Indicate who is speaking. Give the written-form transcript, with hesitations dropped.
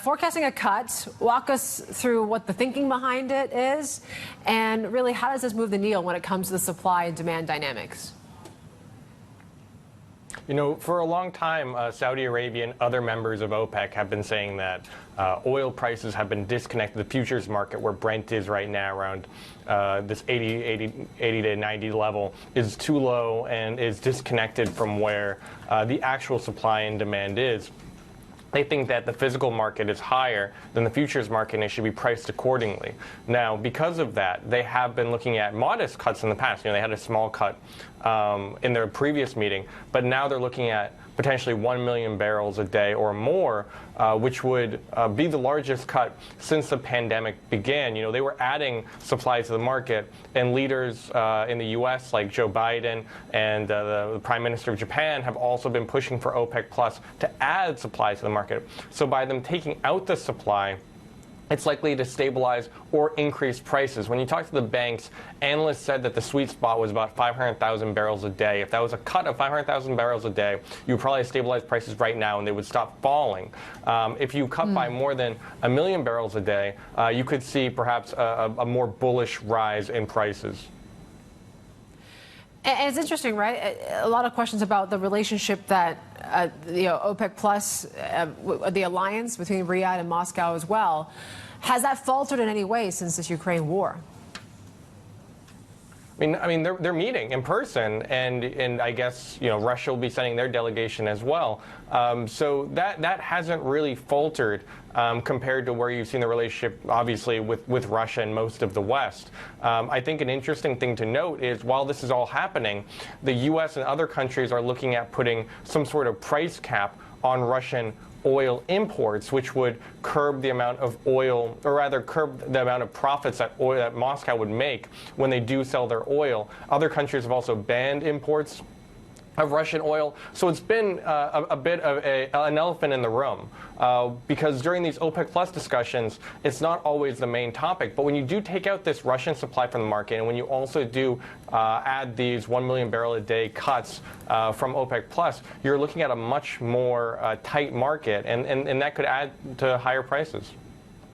Speaker 1: forecasting a cut. Walk us through what the thinking behind it is, and really how does this move the needle when it comes to the supply and demand dynamics?
Speaker 2: You know, for a long time, Saudi Arabia and other members of OPEC have been saying that oil prices have been disconnected. The futures market, where Brent is right now around this 80 to 90 level, is too low and is disconnected from where the actual supply and demand is. They think that the physical market is higher than the futures market and it should be priced accordingly. Now, because of that, they have been looking at modest cuts in the past. You know, they had a small cut in their previous meeting, but now they're looking at potentially 1 million barrels a day or more, which would be the largest cut since the pandemic began. You know, they were adding supply to the market, and leaders in the U.S. like Joe Biden and the Prime Minister of Japan have also been pushing for OPEC Plus to add supply to the market. So by them taking out the supply, it's likely to stabilize or increase prices. When you talk to the banks, analysts said that the sweet spot was about 500,000 barrels a day. If that was a cut of 500,000 barrels a day, you would probably stabilize prices right now and they would stop falling. If you cut by more than 1 million barrels a day, you could see perhaps a more bullish rise in prices.
Speaker 1: And it's interesting, right? A lot of questions about the relationship that OPEC Plus, the alliance between Riyadh and Moscow as well. Has that faltered in any way since this Ukraine war?
Speaker 2: I mean, they're meeting in person, and I guess Russia will be sending their delegation as well. So that hasn't really faltered compared to where you've seen the relationship, obviously, with Russia and most of the West. I think an interesting thing to note is while this is all happening, the U.S. and other countries are looking at putting some sort of price cap on Russian oil imports, which would curb the amount of oil, or rather curb the amount of profits that Moscow would make when they do sell their oil. Other countries have also banned imports of Russian oil. So it's been a bit of an elephant in the room because during these OPEC Plus discussions, it's not always the main topic. But when you do take out this Russian supply from the market, and when you also do add these 1 million barrel a day cuts from OPEC Plus, you're looking at a much more tight market, and that could add to higher prices.